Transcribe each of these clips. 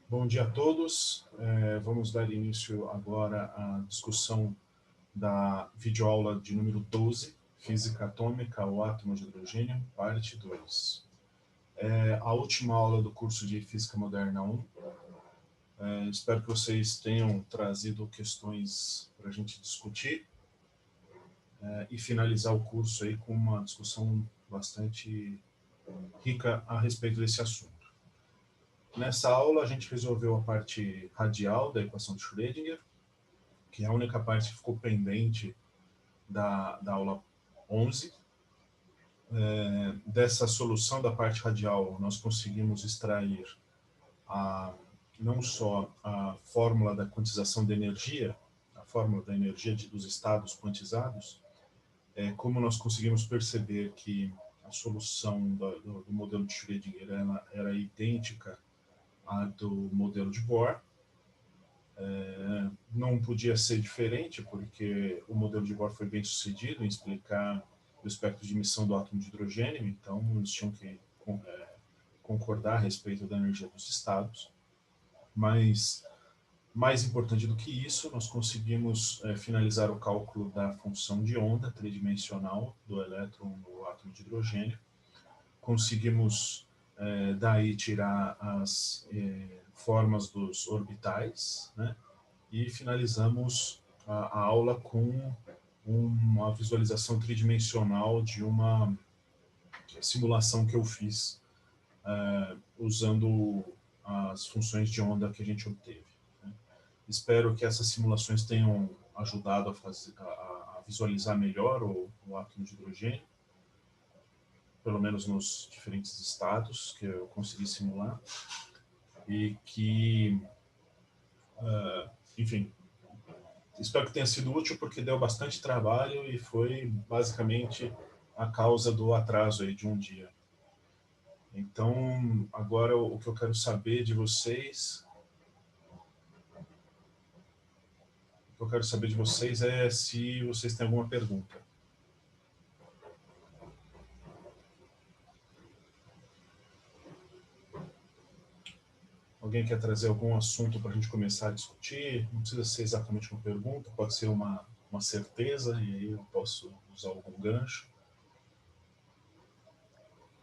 Bom dia a todos. Vamos dar início agora à discussão da videoaula de número 12, Física Atômica ao Átomo de Hidrogênio, parte 2. A última aula do curso de Física Moderna 1. Espero que vocês tenham trazido questões para a gente discutir e finalizar o curso aí com uma discussão bastante rica a respeito desse assunto. Nessa aula, a gente resolveu a parte radial da equação de Schrödinger, que é a única parte que ficou pendente da aula 11. Dessa solução da parte radial, nós conseguimos extrair não só a fórmula da quantização de energia, a fórmula da energia dos estados quantizados, como nós conseguimos perceber que a solução do modelo de Schrödinger era idêntica à do modelo de Bohr. Não podia ser diferente, porque o modelo de Bohr foi bem sucedido em explicar o espectro de emissão do átomo de hidrogênio, então eles tinham que concordar a respeito da energia dos estados. Mas, mais importante do que isso, nós conseguimos finalizar o cálculo da função de onda tridimensional do elétron no átomo de hidrogênio. Conseguimos daí tirar as formas dos orbitais, né? E finalizamos a aula com uma visualização tridimensional de uma simulação que eu fiz usando as funções de onda que a gente obteve. Né? Espero que essas simulações tenham ajudado a visualizar melhor o átomo de hidrogênio, pelo menos nos diferentes estados que eu consegui simular, e que, enfim, espero que tenha sido útil, porque deu bastante trabalho e foi basicamente a causa do atraso aí de um dia. Então, agora o que eu quero saber de vocês, é se vocês têm alguma pergunta. Alguém quer trazer algum assunto para a gente começar a discutir? Não precisa ser exatamente uma pergunta, pode ser uma certeza, e aí eu posso usar algum gancho.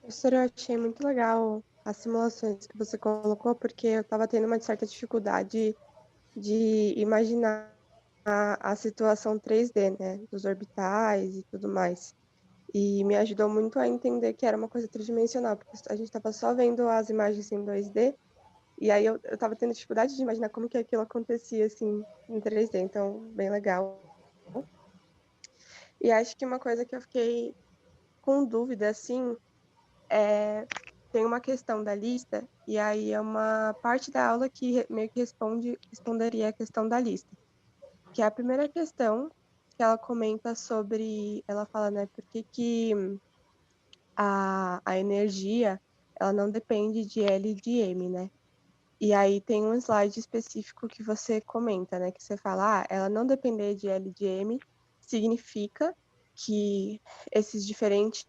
Professor, eu achei muito legal as simulações que você colocou, porque eu estava tendo uma certa dificuldade de imaginar a situação 3D, né, dos orbitais e tudo mais. E me ajudou muito a entender que era uma coisa tridimensional, porque a gente estava só vendo as imagens em 2D, e aí eu estava tendo dificuldade de imaginar como que aquilo acontecia, assim, em 3D. Então, bem legal. E acho que uma coisa que eu fiquei com dúvida, assim, tem uma questão da lista, e aí é uma parte da aula que meio que responderia a questão da lista. Que é a primeira questão que ela comenta sobre, ela fala, né, por que a energia, ela não depende de L e de M, né? E aí tem um slide específico que você comenta, né, que você fala, ela não depender de L e de M significa que esses diferentes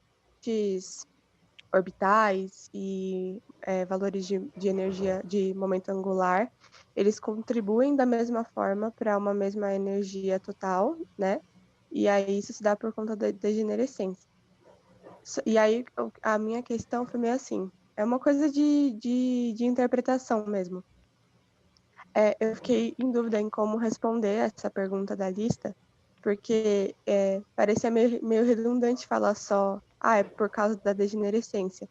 orbitais e valores de energia de momento angular, eles contribuem da mesma forma para uma mesma energia total, né? E aí isso se dá por conta da degenerescência. E aí a minha questão foi meio assim, é uma coisa de interpretação mesmo. Eu fiquei em dúvida em como responder essa pergunta da lista, porque parecia meio redundante falar só, é por causa da degenerescência.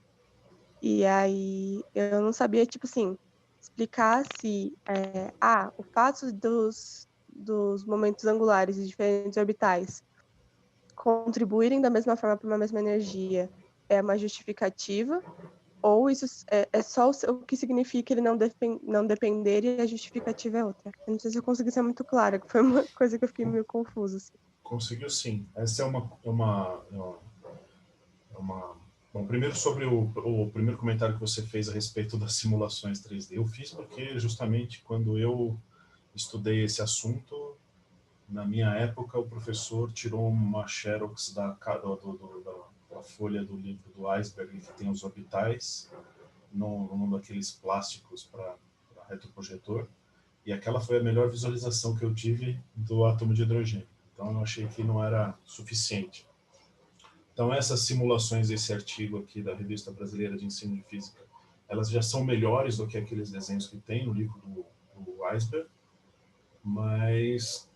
E aí eu não sabia, tipo assim, explicar se o fato dos momentos angulares e diferentes orbitais contribuírem da mesma forma para uma mesma energia é uma justificativa, ou isso é só o que significa ele não depender e a justificativa é outra. Eu não sei se eu consegui ser muito clara, que foi uma coisa que eu fiquei meio confusa. Assim. Conseguiu sim. Essa é Bom, primeiro sobre o primeiro comentário que você fez a respeito das simulações 3D. Eu fiz porque justamente quando eu estudei esse assunto, na minha época, o professor tirou uma xerox da folha do livro do Iceberg, que tem os orbitais, num daqueles plásticos para retroprojetor, e aquela foi a melhor visualização que eu tive do átomo de hidrogênio. Então eu achei que não era suficiente. Então essas simulações, esse artigo aqui da Revista Brasileira de Ensino de Física, elas já são melhores do que aqueles desenhos que tem no livro do Weisberg, mas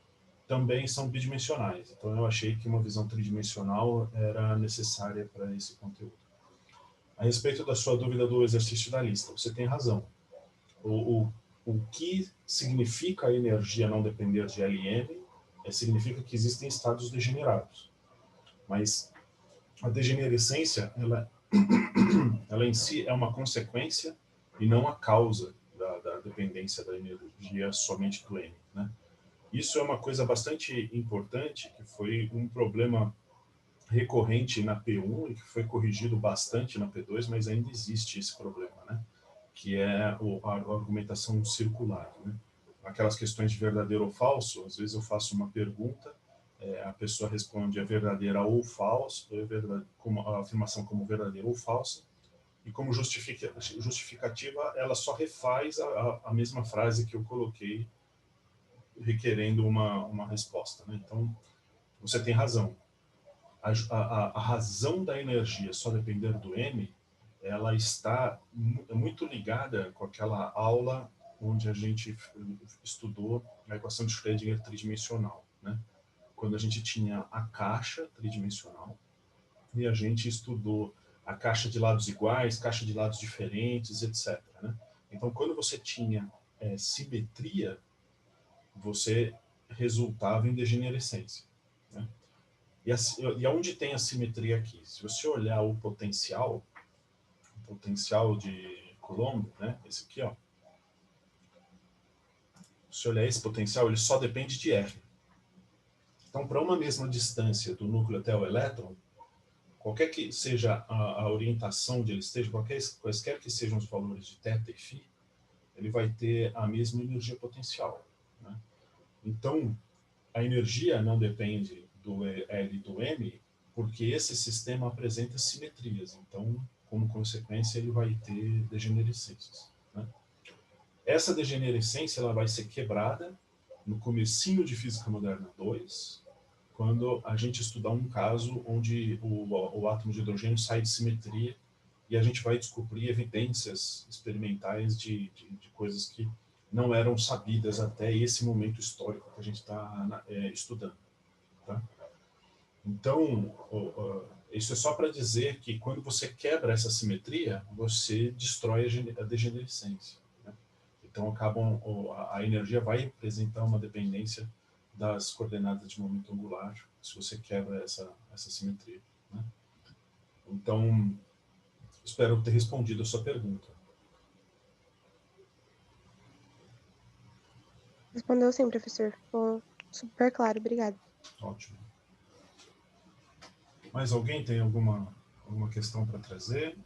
também são bidimensionais. Então eu achei que uma visão tridimensional era necessária para esse conteúdo. A respeito da sua dúvida do exercício da lista, você tem razão. O que significa a energia não depender de LM significa que existem estados degenerados. Mas a degenerescência, ela em si é uma consequência e não a causa da dependência da energia somente do M, né? Isso é uma coisa bastante importante, que foi um problema recorrente na P1 e que foi corrigido bastante na P2, mas ainda existe esse problema, né? Que é a argumentação circular, né? Aquelas questões de verdadeiro ou falso, às vezes eu faço uma pergunta, a pessoa responde é verdadeira ou falso, a afirmação como verdadeira ou falsa, e como justificativa ela só refaz a mesma frase que eu coloquei, requerendo uma resposta, né? Então, você tem razão. A razão da energia só depender do M, ela está muito ligada com aquela aula onde a gente estudou a equação de Schrödinger tridimensional, né? Quando a gente tinha a caixa tridimensional e a gente estudou a caixa de lados iguais, caixa de lados diferentes, etc., né? Então, quando você tinha simetria, você resultava em degenerescência, né? E aonde tem a simetria aqui? Se você olhar o potencial de Coulomb, né? Esse aqui, ó. Se olhar esse potencial, ele só depende de R. Então, para uma mesma distância do núcleo até o elétron, qualquer que seja a orientação onde ele esteja, quaisquer que sejam os valores de θ e φ, ele vai ter a mesma energia potencial, né? Então, a energia não depende do L e do M, porque esse sistema apresenta simetrias. Então, como consequência, ele vai ter degenerescências, né? Essa degenerescência ela vai ser quebrada no comecinho de Física Moderna 2, quando a gente estudar um caso onde o átomo de hidrogênio sai de simetria e a gente vai descobrir evidências experimentais de coisas que não eram sabidas até esse momento histórico que a gente está estudando, tá? Então, isso é só para dizer que quando você quebra essa simetria, você destrói a degenerescência, né? Então, a energia vai representar uma dependência das coordenadas de momento angular, se você quebra essa simetria, né? Então, espero ter respondido a sua pergunta. Respondeu sim, professor. Ficou super claro, obrigada. Ótimo. Mais alguém tem alguma questão para trazer?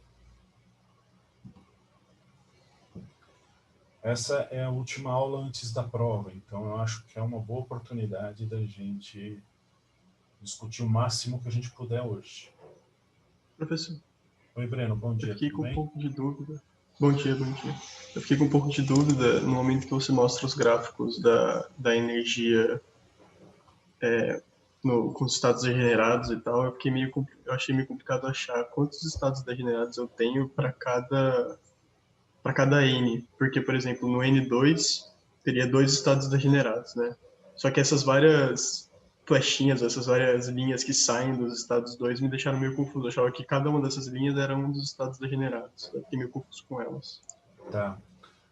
Essa é a última aula antes da prova, então eu acho que é uma boa oportunidade da gente discutir o máximo que a gente puder hoje. Professor, Oi, Breno, bom eu dia, fiquei tudo com um bem? pouco de dúvida. Bom dia, bom dia. Eu fiquei com um pouco de dúvida no momento que você mostra os gráficos da energia com os estados degenerados e tal. Eu achei meio complicado achar quantos estados degenerados eu tenho para cada N. Porque, por exemplo, no N2 teria 2 estados degenerados, né? Só que essas várias flechinhas, essas várias linhas que saem dos estados 2 me deixaram meio confuso. Eu achava que cada uma dessas linhas era um dos estados degenerados. Eu fiquei meio confuso com elas. Tá.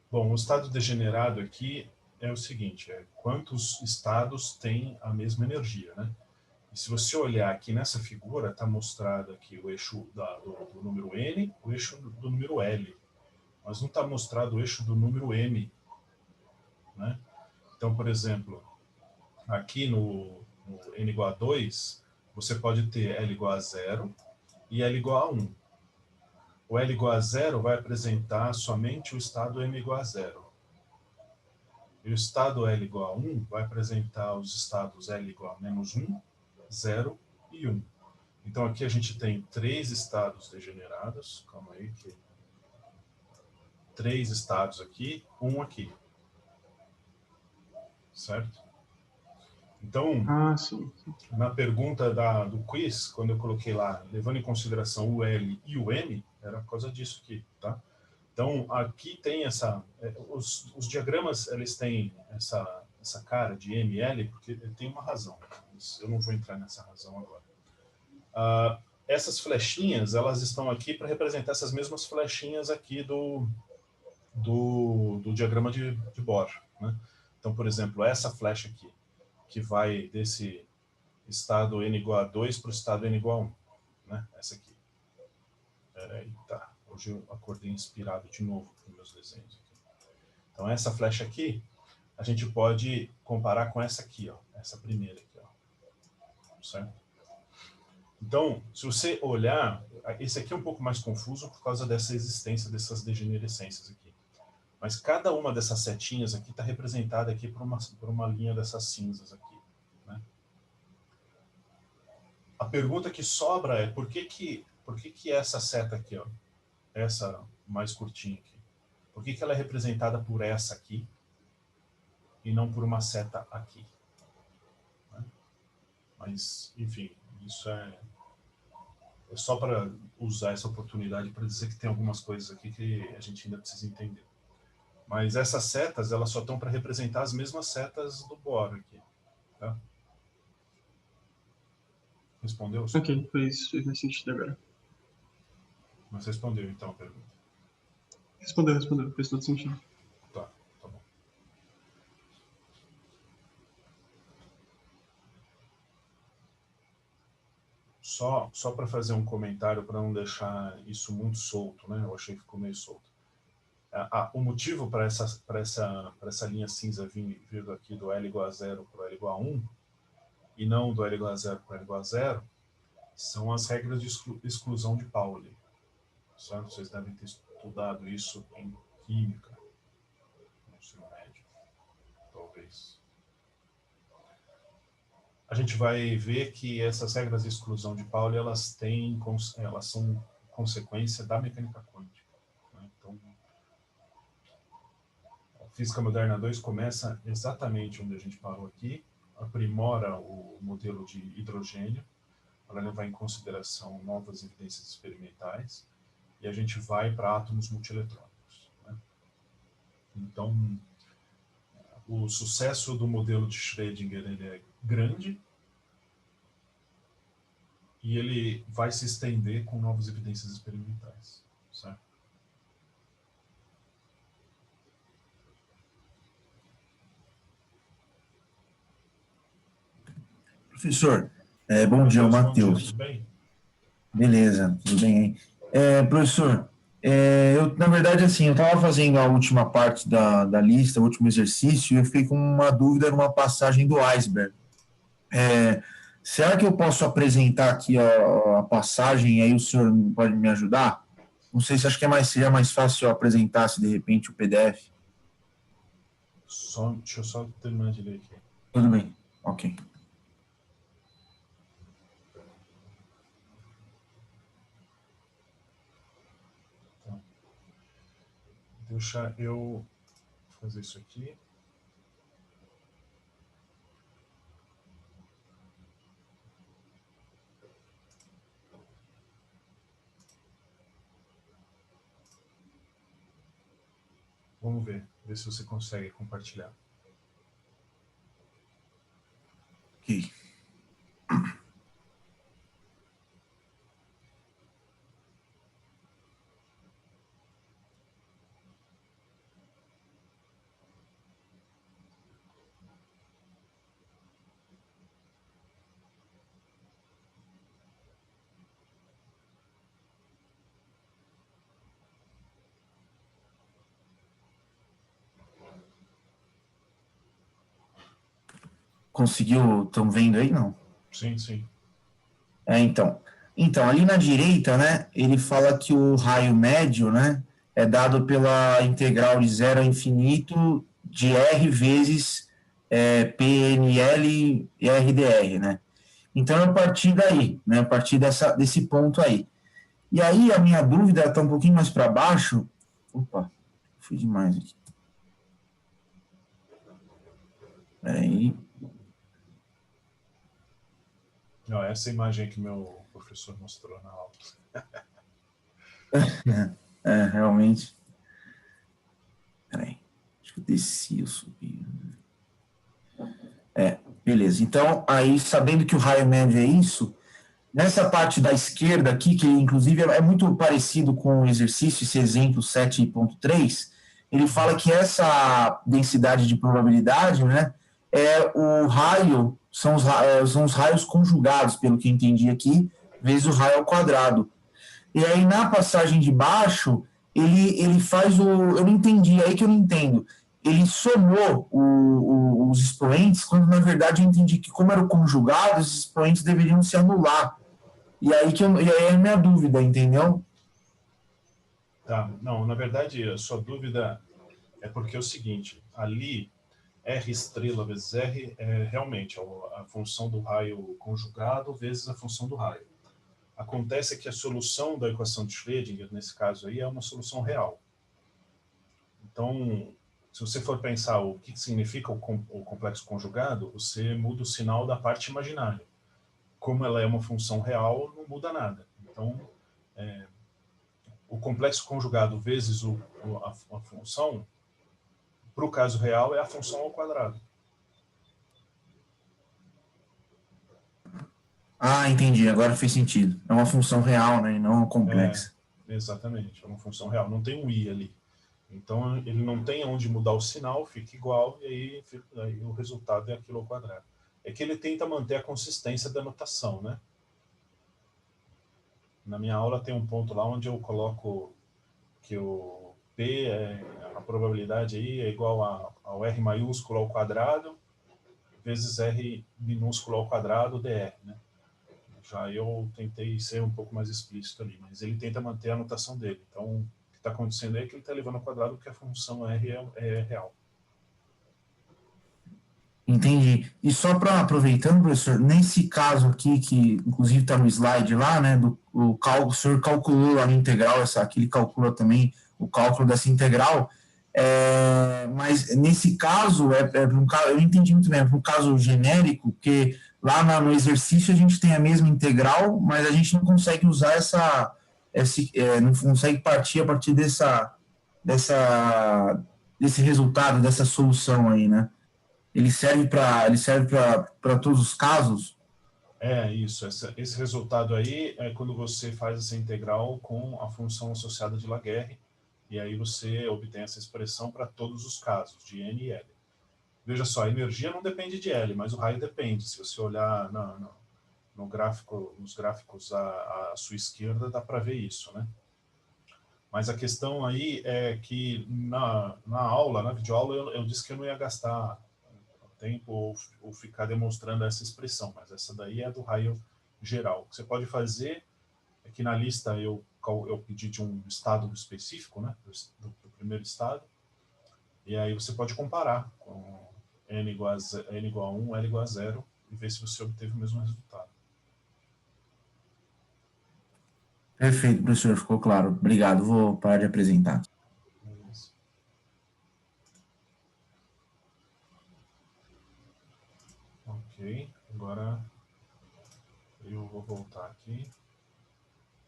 Bom, o estado degenerado aqui é o seguinte, quantos estados têm a mesma energia, né? E se você olhar aqui nessa figura, está mostrado aqui o eixo do número N, o eixo do número L, mas não está mostrado o eixo do número M, né? Então, por exemplo, aqui no N igual a 2, você pode ter L igual a 0 e L igual a 1. O L igual a 0 vai apresentar somente o estado M igual a 0. E o estado L igual a 1 vai apresentar os estados L igual a menos 1, 0 e 1. Então aqui a gente tem 3 estados degenerados. Calma aí que 3 estados aqui, 1 aqui. Certo? Então, Sim. na pergunta do quiz, quando eu coloquei lá, levando em consideração o L e o M, era por causa disso aqui, tá? Então, aqui tem os diagramas, eles têm essa cara de M e L, porque tem uma razão. Mas eu não vou entrar nessa razão agora. Essas flechinhas, elas estão aqui para representar essas mesmas flechinhas aqui do diagrama de Bohr, né? Então, por exemplo, essa flecha aqui, que vai desse estado n igual a 2 para o estado n igual a 1. Né? Essa aqui. Tá. Hoje eu acordei inspirado de novo com meus desenhos aqui. Então, essa flecha aqui, a gente pode comparar com essa aqui, ó, essa primeira aqui. Ó. Certo? Então, se você olhar, esse aqui é um pouco mais confuso por causa dessa existência dessas degenerescências aqui. Mas cada uma dessas setinhas aqui está representada aqui por uma linha dessas cinzas aqui. Né? A pergunta que sobra é por que essa seta aqui, ó, essa mais curtinha aqui, por que ela é representada por essa aqui e não por uma seta aqui? Né? Mas, enfim, isso é só para usar essa oportunidade para dizer que tem algumas coisas aqui que a gente ainda precisa entender. Mas essas setas, elas só estão para representar as mesmas setas do Bohr aqui. Tá? Respondeu? Ok, fez sentido agora. Mas respondeu, então, a pergunta. Respondeu. Fez todo sentido. Tá bom. Só para fazer um comentário, para não deixar isso muito solto, né? Eu achei que ficou meio solto. O motivo para essa linha cinza vir aqui do L igual a 0 para o L igual a 1 e não do L igual a 0 para o L igual a 0 são as regras de exclusão de Pauli. Certo? Vocês devem ter estudado isso em química, no ensino médio, talvez. A gente vai ver que essas regras de exclusão de Pauli elas são consequência da mecânica quântica. Né? Então, Física Moderna 2 começa exatamente onde a gente parou aqui, aprimora o modelo de hidrogênio para levar em consideração novas evidências experimentais, e a gente vai para átomos multieletrônicos. Né? Então, o sucesso do modelo de Schrödinger ele é grande e ele vai se estender com novas evidências experimentais. Certo? Professor, bom dia, Matheus. Tudo bem? Beleza, tudo bem aí. Professor, eu, na verdade, assim, eu estava fazendo a última parte da lista, o último exercício, e eu fiquei com uma dúvida numa passagem do iceberg. Será que eu posso apresentar aqui a passagem e aí o senhor pode me ajudar? Não sei se acho que seria mais fácil eu apresentasse, de repente, o PDF. Deixa eu só terminar de ler aqui. Tudo bem, ok. Deixa eu fazer isso aqui. Vamos ver se você consegue compartilhar. Ok. Conseguiu? Estão vendo aí, não? Sim, sim. Então, ali na direita, né, ele fala que o raio médio, né, é dado pela integral de 0 a infinito de R vezes PNL e RDR, né? Então, é a partir daí, né, a partir desse ponto aí. E aí, a minha dúvida está um pouquinho mais para baixo. Opa, fui demais aqui. Peraí. Não, essa imagem que meu professor mostrou na aula. Realmente. Peraí. Acho que eu desci, eu subi. Beleza. Então, aí, sabendo que o raio médio é isso, nessa parte da esquerda aqui, que inclusive é muito parecido com o exercício, esse exemplo 7.3, ele fala que essa densidade de probabilidade, né, é o raio, são os raios conjugados, pelo que eu entendi aqui, vezes o raio ao quadrado. E aí, na passagem de baixo, ele faz o... Eu não entendi, aí que eu não entendo. Ele somou os expoentes, quando, na verdade, eu entendi que, como era o conjugado, os expoentes deveriam se anular. E aí é a minha dúvida, entendeu? Tá, não, na verdade, a sua dúvida é porque é o seguinte, ali, R estrela vezes R é realmente a função do raio conjugado vezes a função do raio. Acontece que a solução da equação de Schrödinger, nesse caso aí, é uma solução real. Então, se você for pensar o que significa o complexo conjugado, você muda o sinal da parte imaginária. Como ela é uma função real, não muda nada. Então, o complexo conjugado vezes a função, para o caso real, é a função ao quadrado. Ah, entendi. Agora fez sentido. É uma função real, né? E não complexa. Exatamente. É uma função real. Não tem um i ali. Então, ele não tem onde mudar o sinal, fica igual, e aí o resultado é aquilo ao quadrado. É que ele tenta manter a consistência da notação, né? Na minha aula tem um ponto lá onde eu coloco que o P, a probabilidade aí é igual ao R maiúsculo ao quadrado, vezes R minúsculo ao quadrado, dr, né? Já eu tentei ser um pouco mais explícito ali, mas ele tenta manter a notação dele. Então, o que está acontecendo é que ele está levando ao quadrado porque a função R é real. Entendi. E só para aproveitando, professor, nesse caso aqui, que inclusive está no slide lá, né, o senhor calculou a integral, aqui ele calcula também o cálculo dessa integral, mas nesse caso, eu não entendi muito bem, é para um caso genérico, porque lá no exercício a gente tem a mesma integral, mas a gente não consegue usar não consegue partir a partir desse resultado, dessa solução aí, né? Ele serve para todos os casos? Isso. Esse resultado aí é quando você faz essa integral com a função associada de Laguerre, e aí você obtém essa expressão para todos os casos, de N e L. Veja só, a energia não depende de L, mas o raio depende. Se você olhar no gráfico, nos gráficos à sua esquerda, dá para ver isso, né? Mas a questão aí é que na aula, na videoaula, eu disse que eu não ia gastar tempo ou ficar demonstrando essa expressão, mas essa daí é do raio geral. O que você pode fazer é que na lista eu pedi de um estado específico, né, do primeiro estado, e aí você pode comparar com n igual a 1, L igual a 0, e ver se você obteve o mesmo resultado. Perfeito, professor, ficou claro. Obrigado, vou parar de apresentar. Ok, agora eu vou voltar aqui.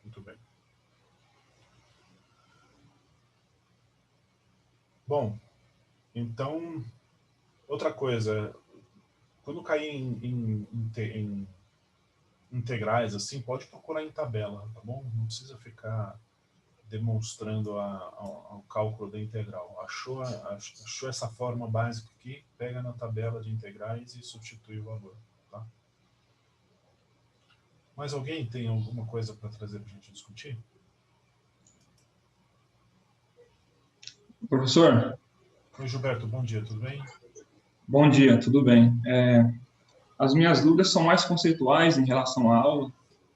Muito bem. Bom, então, outra coisa, quando cair em integrais, assim, pode procurar em tabela, tá bom? Não precisa ficar demonstrando o cálculo da integral. Achou essa forma básica aqui, pega na tabela de integrais e substitui o valor, tá? Mais alguém tem alguma coisa para trazer para a gente discutir? Professor? Oi, Gilberto, bom dia, tudo bem? Bom dia, tudo bem. As minhas dúvidas são mais conceituais em relação à aula.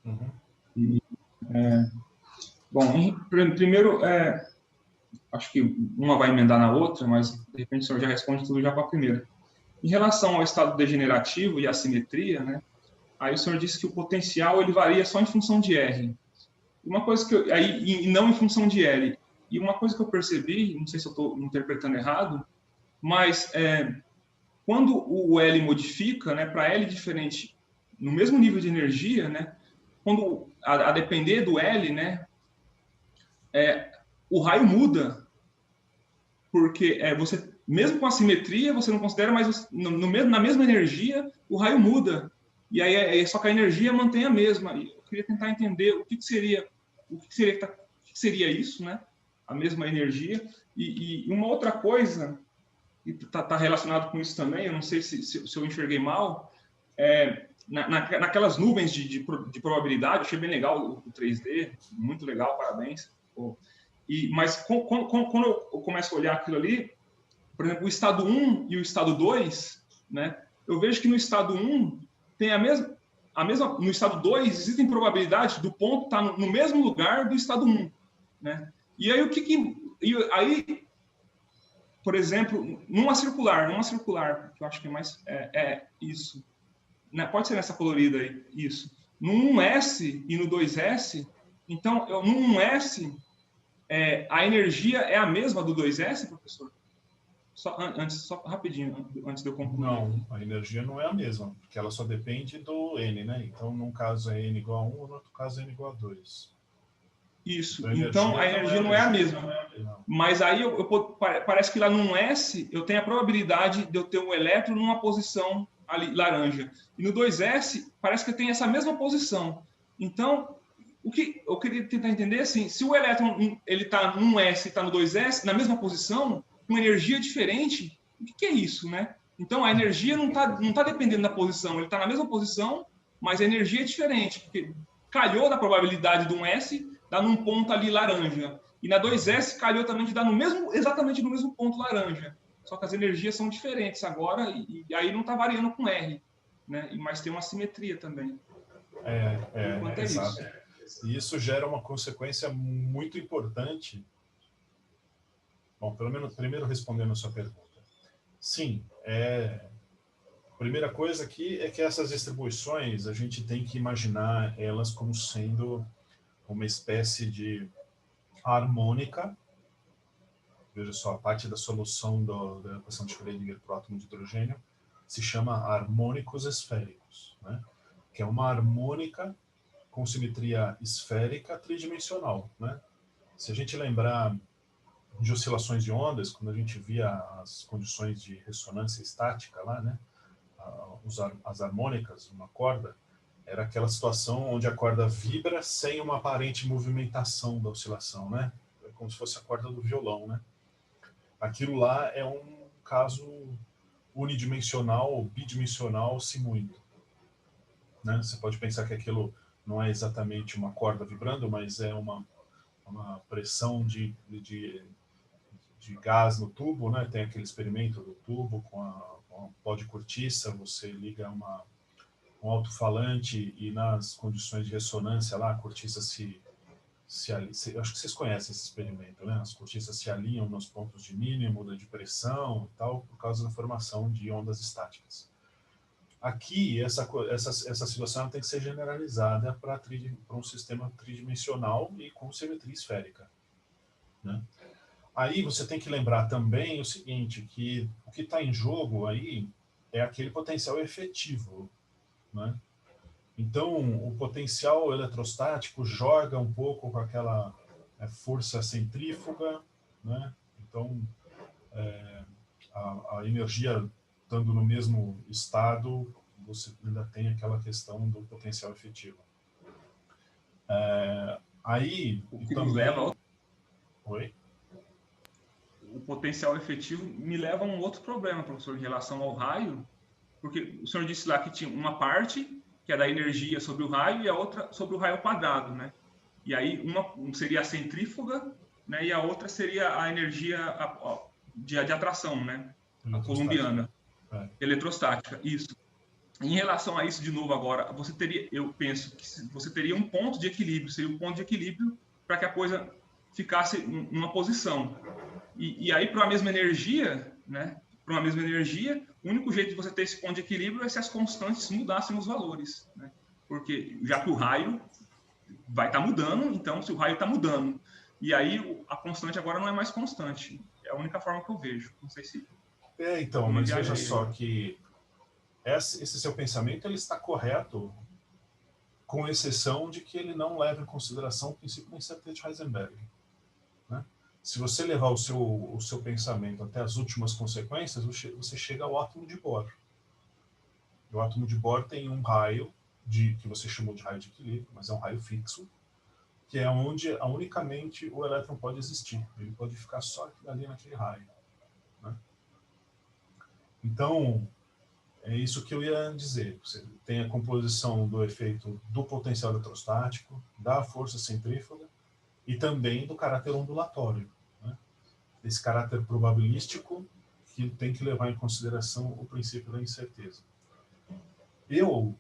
Uhum. Bom, primeiro, acho que uma vai emendar na outra, mas de repente o senhor já responde tudo já para a primeira. Em relação ao estado degenerativo e à simetria, né, aí o senhor disse que o potencial ele varia só em função de R. Uma coisa e não em função de L. E uma coisa que eu percebi, não sei se eu estou interpretando errado, mas quando o L modifica, né, para L diferente, no mesmo nível de energia, né, quando a depender do L, né, o raio muda, porque você, mesmo com a simetria, você não considera, mas na mesma energia, o raio muda. E aí só que a energia mantém a mesma. E eu queria tentar entender o que seria isso, né? A mesma energia. E uma outra coisa, e está relacionado com isso também, eu não sei se eu enxerguei mal, naquelas nuvens de probabilidade, eu achei bem legal o 3D, muito legal, parabéns. Mas quando eu começo a olhar aquilo ali, por exemplo, o estado 1 e o estado 2, né, eu vejo que no estado 1 tem a mesma, no estado 2 existem probabilidades do ponto estar no mesmo lugar do estado 1, né? E aí aí, por exemplo, numa circular, que eu acho que é mais isso, né? Pode ser nessa colorida aí, isso. No 1S e no 2S, então no 1S a energia é a mesma do 2S, professor? Só rapidinho, antes de eu concluir. Não, a energia não é a mesma, porque ela só depende do N, né? Então, num caso é N igual a 1, no outro caso é N igual a 2. Isso, então a energia não é a mesma. Não. Mas aí parece que lá no 1S eu tenho a probabilidade de eu ter um elétron numa posição ali, laranja. E no 2S parece que tem essa mesma posição. Então, o que eu queria tentar entender assim, se o elétron ele está no 1S e está no 2S, na mesma posição, com energia diferente, o que é isso, né? Então, a energia não tá dependendo da posição, ele está na mesma posição, mas a energia é diferente, porque calhou na probabilidade do 1S dar num ponto ali laranja, e na 2S calhou também de dar exatamente no mesmo ponto laranja, só que as energias são diferentes agora, e aí não está variando com R, né? Mas tem uma simetria também. Exato. E isso gera uma consequência muito importante. Bom, pelo menos primeiro respondendo a sua pergunta. Sim, a primeira coisa aqui é que essas distribuições, a gente tem que imaginar elas como sendo uma espécie de harmônica. Veja só, a parte da solução da equação de Schrödinger para o átomo de hidrogênio se chama harmônicos esféricos, né? Que é uma harmônica com simetria esférica tridimensional, né? Se a gente lembrar de oscilações de ondas, quando a gente via as condições de ressonância estática lá, né? As harmônicas, uma corda, era aquela situação onde a corda vibra sem uma aparente movimentação da oscilação, né? É como se fosse a corda do violão, né? Aquilo lá é um caso unidimensional ou bidimensional, se muito, né? Você pode pensar que aquilo não é exatamente uma corda vibrando, mas é uma pressão de gás no tubo, né? Tem aquele experimento do tubo com um pó de cortiça, você liga um alto-falante e nas condições de ressonância lá, a cortiça acho que vocês conhecem esse experimento, né? As cortiças se alinham nos pontos de mínimo, de pressão e tal, por causa da formação de ondas estáticas. Aqui, essa situação tem que ser generalizada para um sistema tridimensional e com simetria esférica, né? Aí você tem que lembrar também o seguinte, que o que está em jogo aí é aquele potencial efetivo, né? Então, o potencial eletrostático joga um pouco com aquela força centrífuga, né? Então, a energia estando no mesmo estado, você ainda tem aquela questão do potencial efetivo. Aí, o que também... nos leva Oi? O potencial efetivo me leva a um outro problema, professor, em relação ao raio, porque o senhor disse lá que tinha uma parte que é da energia sobre o raio e a outra sobre o raio quadrado, né? E aí uma seria a centrífuga, né? E a outra seria a energia de atração, né? A coulombiana, eletrostática, isso. Em relação a isso, de novo agora, eu penso que você teria um ponto de equilíbrio, seria um ponto de equilíbrio para que a coisa ficasse numa posição. E aí, para a mesma energia, né? Para uma mesma energia, o único jeito de você ter esse ponto de equilíbrio é se as constantes mudassem os valores, né? Porque já que o raio vai estar mudando, então se o raio está mudando e aí a constante agora não é mais constante. É a única forma que eu vejo. Não sei se... Então, mas veja só que esse seu pensamento ele está correto, com exceção de que ele não leva em consideração o princípio da incerteza de Heisenberg. Né? Se você levar o seu pensamento até as últimas consequências, você chega ao átomo de Bohr. O átomo de Bohr tem um raio, que você chamou de raio de equilíbrio, mas é um raio fixo, que é onde unicamente o elétron pode existir. Ele pode ficar só ali naquele raio. Né? Então, é isso que eu ia dizer. Você tem a composição do efeito do potencial eletrostático, da força centrífuga e também do caráter ondulatório. Né? Esse caráter probabilístico que tem que levar em consideração o princípio da incerteza. Eu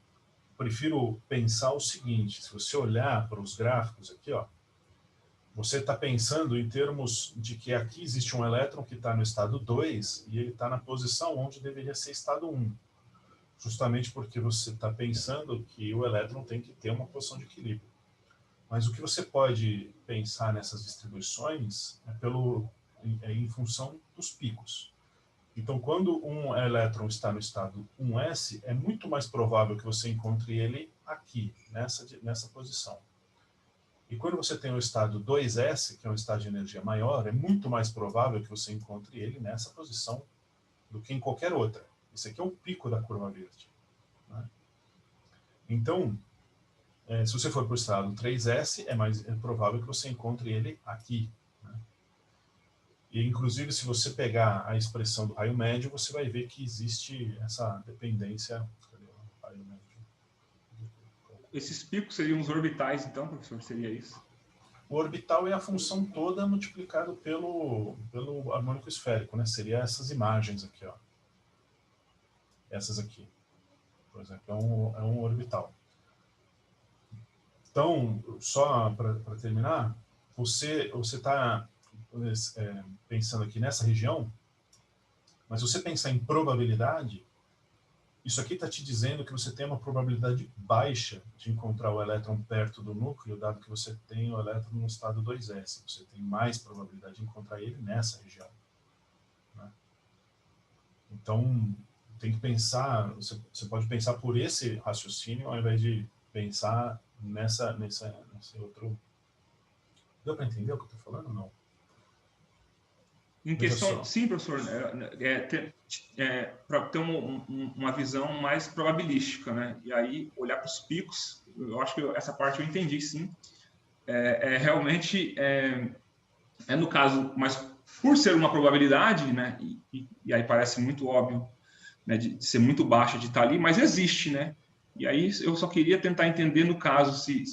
prefiro pensar o seguinte, se você olhar para os gráficos aqui, ó, você está pensando em termos de que aqui existe um elétron que está no estado 2 e ele está na posição onde deveria ser estado 1. Justamente porque você está pensando que o elétron tem que ter uma posição de equilíbrio. Mas o que você pode pensar nessas distribuições é em função dos picos. Então, quando um elétron está no estado 1s, é muito mais provável que você encontre ele aqui, nessa posição. E quando você tem o estado 2s, que é um estado de energia maior, é muito mais provável que você encontre ele nessa posição do que em qualquer outra. Esse aqui é o pico da curva verde. Né? Então, se você for para o estado 3s, é provável que você encontre ele aqui. Né? E, inclusive, se você pegar a expressão do raio médio, você vai ver que existe essa dependência. Cadê o raio médio? Esses picos seriam os orbitais, então, professor? Seria isso? O orbital é a função toda multiplicado pelo harmônico esférico, né? Seria essas imagens aqui, ó. Essas aqui, por exemplo, é um orbital. Então, só para terminar, você está pensando aqui nessa região, mas você pensar em probabilidade, isso aqui está te dizendo que você tem uma probabilidade baixa de encontrar o elétron perto do núcleo, dado que você tem o elétron no estado 2s. Você tem mais probabilidade de encontrar ele nessa região. Né? Então, tem que pensar, você pode pensar por esse raciocínio ao invés de pensar nesse outro... Deu para entender o que eu estou falando ou não? Em questão, sim, professor, para ter uma visão mais probabilística, né? E aí olhar para os picos, eu acho que essa parte eu entendi, sim. Realmente no caso, mas por ser uma probabilidade, né? E aí parece muito óbvio, né? De ser muito baixa de estar ali, mas existe, né? E aí eu só queria tentar entender no caso se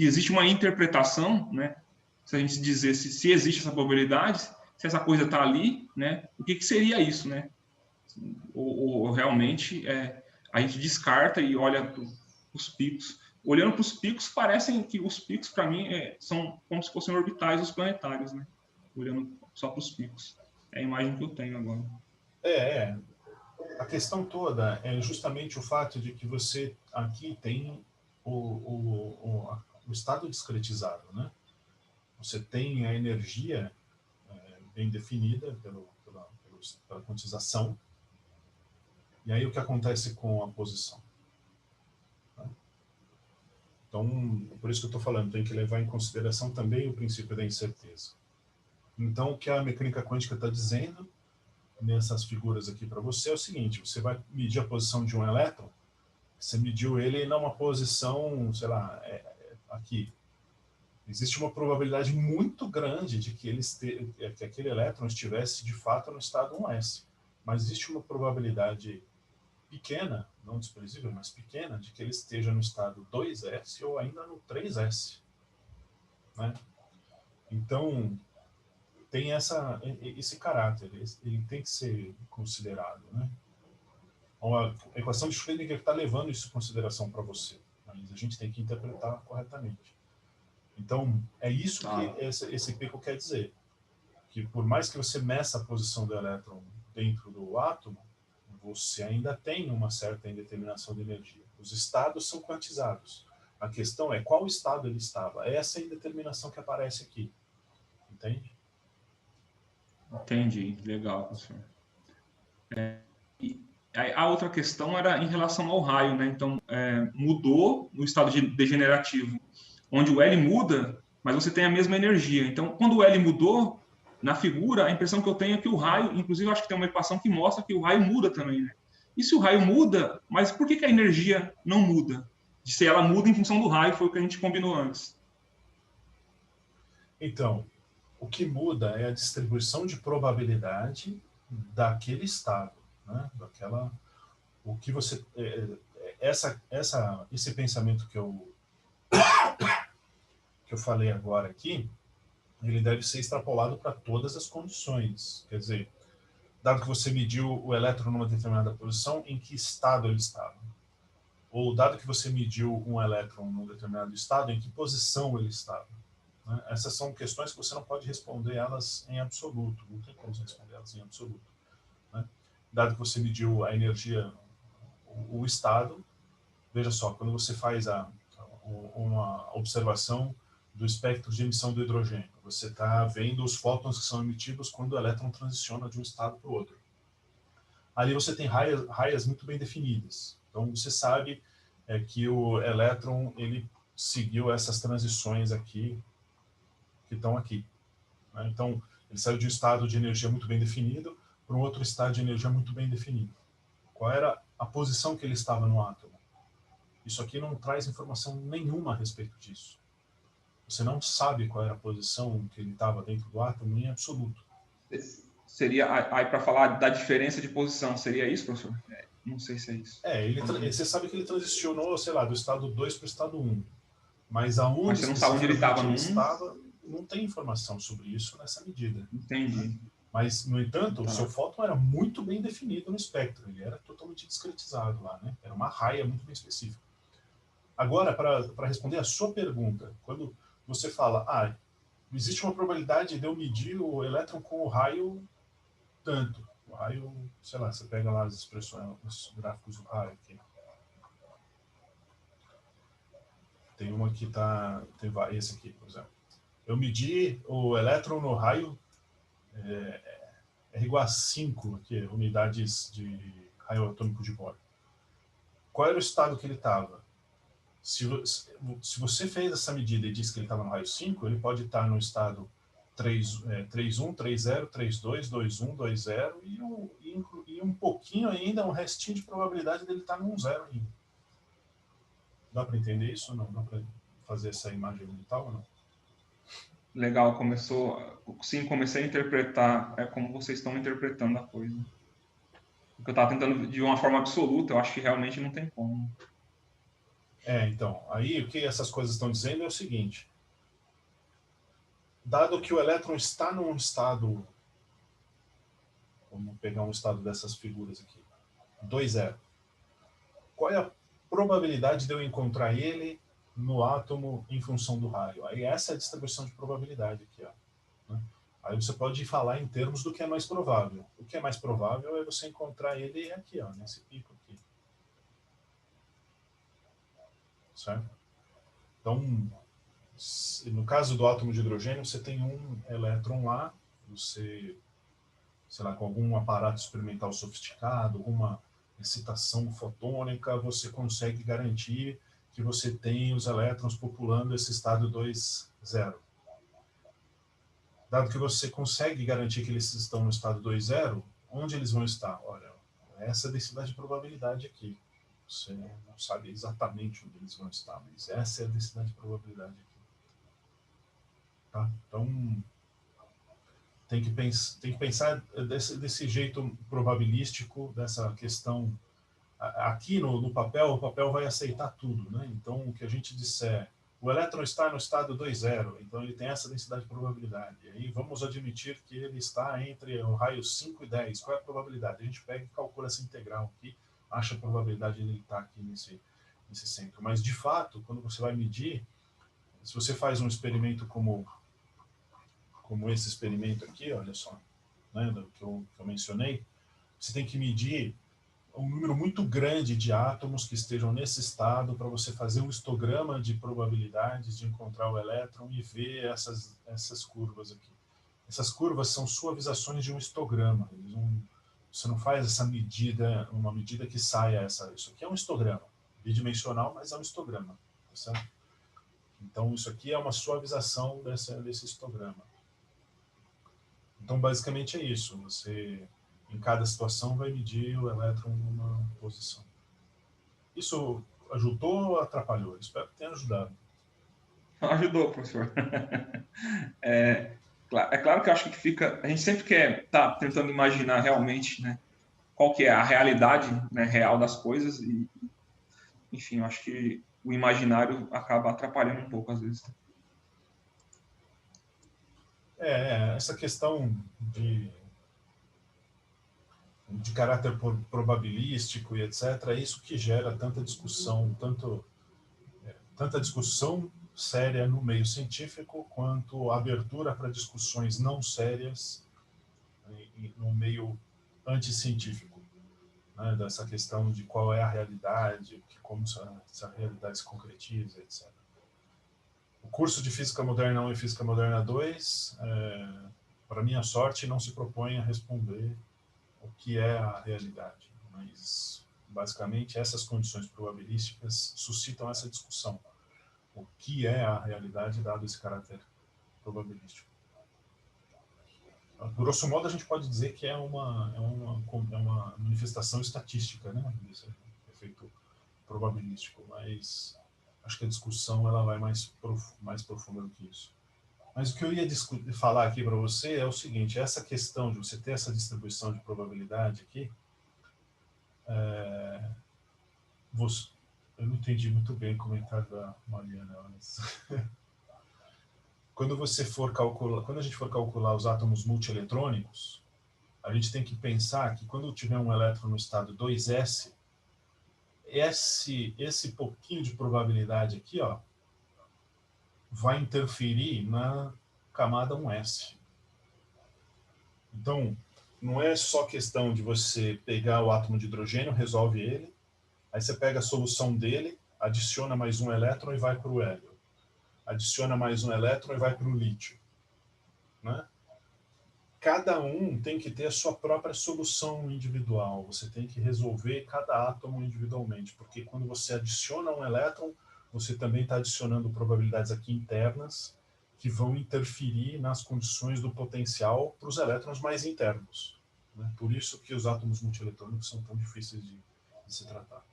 existe uma interpretação, né? Se a gente dizer se existe essa probabilidade, se essa coisa está ali, né? O que seria isso, né? Ou realmente a gente descarta e olha para os picos. Olhando para os picos, parecem que os picos, para mim, são como se fossem orbitais dos planetários, né? Olhando só para os picos. É a imagem que eu tenho agora. A questão toda é justamente o fato de que você aqui tem o estado discretizado, né? Você tem a energia bem definida pela quantização. E aí o que acontece com a posição? Né? Então, por isso que eu estou falando, tem que levar em consideração também o princípio da incerteza. Então, o que a mecânica quântica está dizendo nessas figuras aqui para você é o seguinte: você vai medir a posição de um elétron, você mediu ele numa posição, sei lá, aqui. Existe uma probabilidade muito grande de que aquele elétron estivesse de fato no estado 1s. Mas existe uma probabilidade pequena, não desprezível, mas pequena, de que ele esteja no estado 2s ou ainda no 3s. Né? Então, tem esse caráter, ele tem que ser considerado. Né? A equação de Schrödinger está levando isso em consideração para você, mas a gente tem que interpretar corretamente. Então, é isso que esse pico quer dizer. Que por mais que você meça a posição do elétron dentro do átomo, você ainda tem uma certa indeterminação de energia. Os estados são quantizados. A questão é qual estado ele estava. Essa é a indeterminação que aparece aqui. entende? Entendi, legal, professor. E a outra questão era em relação ao raio, né? Então, mudou no estado degenerativo, onde o L muda, mas você tem a mesma energia. Então, quando o L mudou, na figura, a impressão que eu tenho é que o raio, inclusive, eu acho que tem uma equação que mostra que o raio muda também, né? E se o raio muda, mas por que a energia não muda? Se ela muda em função do raio, foi o que a gente combinou antes. Então, o que muda é a distribuição de probabilidade daquele estado, né? O que você, esse pensamento que eu falei agora aqui, ele deve ser extrapolado para todas as condições. Quer dizer, dado que você mediu o elétron numa determinada posição, em que estado ele estava? Ou dado que você mediu um elétron num determinado estado, em que posição ele estava? Né? Essas são questões que você não pode responder elas em absoluto, não tem como responder elas em absoluto. Né? Dado que você mediu a energia, o estado, veja só, quando você faz uma observação do espectro de emissão do hidrogênio, você está vendo os fótons que são emitidos quando o elétron transiciona de um estado para o outro. Ali você tem raias muito bem definidas. Então você sabe que o elétron ele seguiu essas transições aqui, que estão aqui. Né? Então ele saiu de um estado de energia muito bem definido para um outro estado de energia muito bem definido. Qual era a posição que ele estava no átomo? Isso aqui não traz informação nenhuma a respeito disso. Você não sabe qual era a posição que ele estava dentro do átomo em absoluto. Seria, aí para falar da diferença de posição, seria isso, professor? Não sei se é isso. Você sabe que ele transicionou, sei lá, do estado 2 para o estado 1. Mas aonde Mas você não sabe onde ele estava, não tem informação sobre isso nessa medida. Entendi. Né? Mas, no entanto, o seu fóton era muito bem definido no espectro. Ele era totalmente discretizado lá, né? Era uma raia muito bem específica. Agora, para responder a sua pergunta, quando você fala, existe uma probabilidade de eu medir o elétron com o raio tanto. O raio, sei lá, você pega lá as expressões, os gráficos do raio aqui. Tem uma que tem esse aqui, por exemplo. Eu medi o elétron no raio R igual a 5, aqui, unidades de raio atômico de Bohr. Qual era o estado que ele estava? Se você fez essa medida e disse que ele estava no raio 5, ele pode estar no estado 3,1, 3,0, 3,2, 2,1, 2,0 e um pouquinho ainda, um restinho de probabilidade dele estar no 1,0 ainda. Dá para entender isso ou não? Dá para fazer essa imagem mental ou não? Legal, comecei a interpretar como vocês estão interpretando a coisa. Porque eu estava tentando de uma forma absoluta, eu acho que realmente não tem como. Então, aí o que essas coisas estão dizendo é o seguinte: dado que o elétron está num estado, vamos pegar um estado dessas figuras aqui, 2,0, qual é a probabilidade de eu encontrar ele no átomo em função do raio? Aí essa é a distribuição de probabilidade aqui, ó, né? Aí você pode falar em termos do que é mais provável. O que é mais provável é você encontrar ele aqui, ó, nesse pico aqui. Certo? Então, no caso do átomo de hidrogênio, você tem um elétron lá, você, sei lá, com algum aparato experimental sofisticado, alguma excitação fotônica, você consegue garantir que você tem os elétrons populando esse estado 2,0. Dado que você consegue garantir que eles estão no estado 2,0, onde eles vão estar? Olha, essa é a densidade de probabilidade aqui. Você não sabe exatamente onde eles vão estar, mas essa é a densidade de probabilidade aqui. Tá? Então, tem que pensar desse jeito probabilístico, dessa questão. Aqui no papel, o papel vai aceitar tudo, né? Então, o que a gente disser, o elétron está no estado 2,0, então ele tem essa densidade de probabilidade. E aí vamos admitir que ele está entre o raio 5 e 10. Qual é a probabilidade? A gente pega e calcula essa integral aqui, acha a probabilidade de ele estar aqui nesse centro. Mas, de fato, quando você vai medir, se você faz um experimento como esse experimento aqui, olha só, né, que eu mencionei, você tem que medir um número muito grande de átomos que estejam nesse estado para você fazer um histograma de probabilidades de encontrar o elétron e ver essas curvas aqui. essas curvas são suavizações de um histograma. Você não faz essa medida, uma medida que saia isso aqui é um histograma, bidimensional, mas é um histograma, tá certo? Então, isso aqui é uma suavização desse histograma. Então, basicamente é isso. Você, em cada situação, vai medir o elétron numa posição. Isso ajudou ou atrapalhou? Espero que tenha ajudado. Ajudou, professor. É claro que eu acho que fica... A gente sempre quer estar tentando imaginar realmente, né, qual que é a realidade, né, real das coisas. E, enfim, eu acho que o imaginário acaba atrapalhando um pouco às vezes. Essa questão de caráter probabilístico e etc., é isso que gera tanta discussão, tanta discussão séria no meio científico, quanto abertura para discussões não sérias no meio anticientífico, né? Dessa questão de qual é a realidade, como essa realidade se concretiza, etc. O curso de Física Moderna 1 e Física Moderna 2, para minha sorte, não se propõe a responder o que é a realidade, mas basicamente essas condições probabilísticas suscitam essa discussão. O que é a realidade dado esse caráter probabilístico? Grosso modo, a gente pode dizer que é uma manifestação estatística, né, desse efeito probabilístico, mas acho que a discussão ela vai mais profunda do que isso. Mas o que eu ia falar aqui para você é o seguinte: essa questão de você ter essa distribuição de probabilidade aqui, eu não entendi muito bem o comentário da Mariana, mas quando a gente for calcular os átomos multieletrônicos, a gente tem que pensar que quando tiver um elétron no estado 2s, esse pouquinho de probabilidade aqui, ó, vai interferir na camada 1s. Então, não é só questão de você pegar o átomo de hidrogênio, resolve ele, aí você pega a solução dele, adiciona mais um elétron e vai para o hélio. Adiciona mais um elétron e vai para o lítio, né? Cada um tem que ter a sua própria solução individual. Você tem que resolver cada átomo individualmente, porque quando você adiciona um elétron, você também está adicionando probabilidades aqui internas que vão interferir nas condições do potencial para os elétrons mais internos, né? Por isso que os átomos multieletrônicos são tão difíceis de se tratar.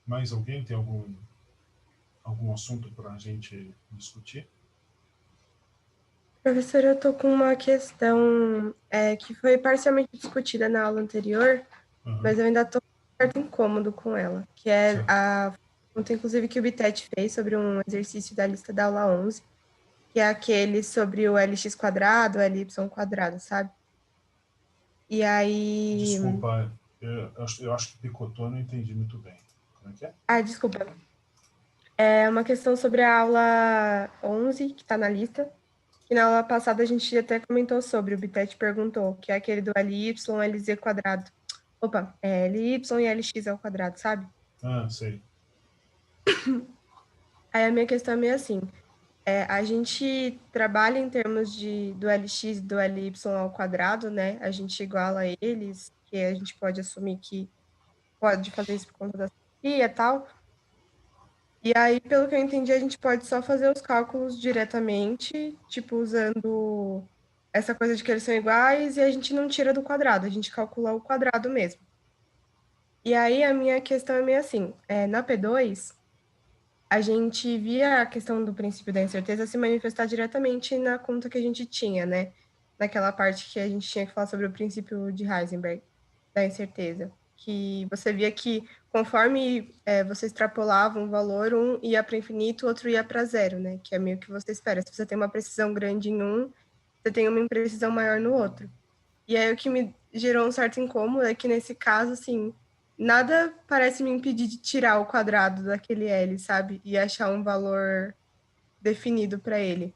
Mais alguém tem algum assunto para a gente discutir? Professor, eu tô com uma questão que foi parcialmente discutida na aula anterior, mas eu ainda tô com um certo incômodo com ela, que é a pergunta, inclusive, que o Bittet fez sobre um exercício da lista da aula 11, que é aquele sobre o LX quadrado, o LY quadrado, sabe? E aí... Desculpa, eu acho que picotou, eu não entendi muito bem. Como é que é? Desculpa. É uma questão sobre a aula 11, que está na lista, que na aula passada a gente até comentou sobre, o Bittet perguntou, que é aquele do LY, LZ quadrado. Opa, LY e LX ao quadrado, sabe? Sei. Aí a minha questão é meio assim, a gente trabalha em termos do LX e do LY ao quadrado, né? A gente iguala eles, que a gente pode assumir que pode fazer isso por conta da simetria e tal. E aí, pelo que eu entendi, a gente pode só fazer os cálculos diretamente, tipo, usando essa coisa de que eles são iguais, e a gente não tira do quadrado, a gente calcula o quadrado mesmo. E aí, a minha questão é meio assim, na P2, a gente via a questão do princípio da incerteza se manifestar diretamente na conta que a gente tinha, né? Naquela parte que a gente tinha que falar sobre o princípio de Heisenberg, da incerteza. Que você via que conforme você extrapolava um valor, um ia para infinito, o outro ia para zero, né? Que é meio que você espera. Se você tem uma precisão grande em um, você tem uma imprecisão maior no outro. E aí o que me gerou um certo incômodo é que nesse caso, assim, nada parece me impedir de tirar o quadrado daquele L, sabe? E achar um valor definido para ele.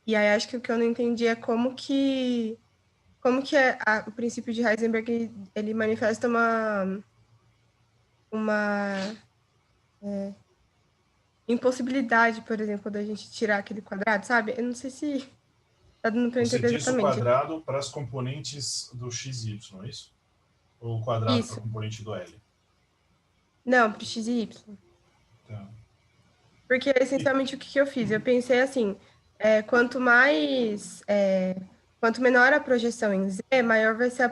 E aí acho que o que eu não entendi é como que o princípio de Heisenberg ele manifesta uma impossibilidade, por exemplo, da gente tirar aquele quadrado, sabe? Eu não sei se tá dando para Você entender diz o exatamente. quadrado para as componentes do XY, é isso? Ou o quadrado para a Isso. componente do L? Não, para x e y. Tá. Porque essencialmente o que eu fiz? Eu pensei assim, quanto menor a projeção em Z, maior vai ser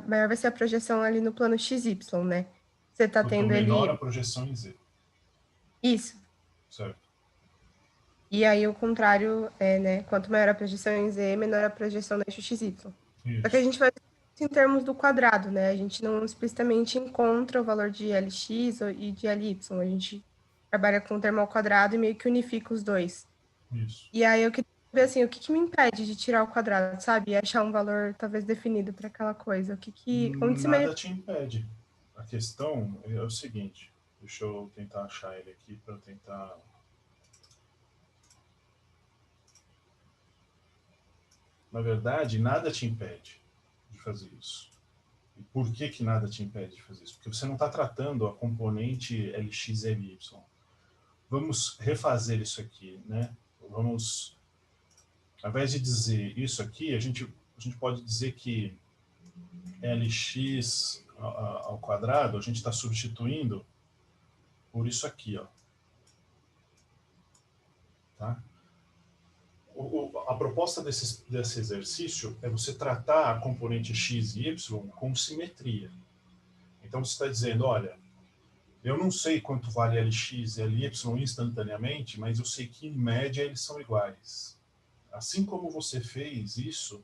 maior vai ser a projeção ali no plano XY, né? Você tá Quanto tendo menor a ele. projeção em Z, Isso. certo? E aí o contrário né? Quanto maior a projeção em Z, menor a projeção no eixo XY. Só que a Isso. gente vai em termos do quadrado, né? A gente não explicitamente encontra o valor de Lx e de Ly. A gente trabalha com o termo ao quadrado e meio que unifica os dois. Isso. E aí eu queria saber assim, o que me impede de tirar o quadrado, sabe? E achar um valor talvez definido para aquela coisa. Onde se Nada te impede. A questão é o seguinte, deixa eu tentar achar ele aqui para tentar... Na verdade, nada te impede de fazer isso. E por que nada te impede de fazer isso? Porque você não está tratando a componente Lx e Ly. Vamos refazer isso aqui, né? Vamos, ao invés de dizer isso aqui, a gente pode dizer que Lx ao quadrado, a gente está substituindo por isso aqui, ó. Tá? A proposta desse exercício é você tratar a componente x e y com simetria. Então você está dizendo, olha, eu não sei quanto vale Lx e Ly instantaneamente, mas eu sei que em média eles são iguais. Assim como você fez isso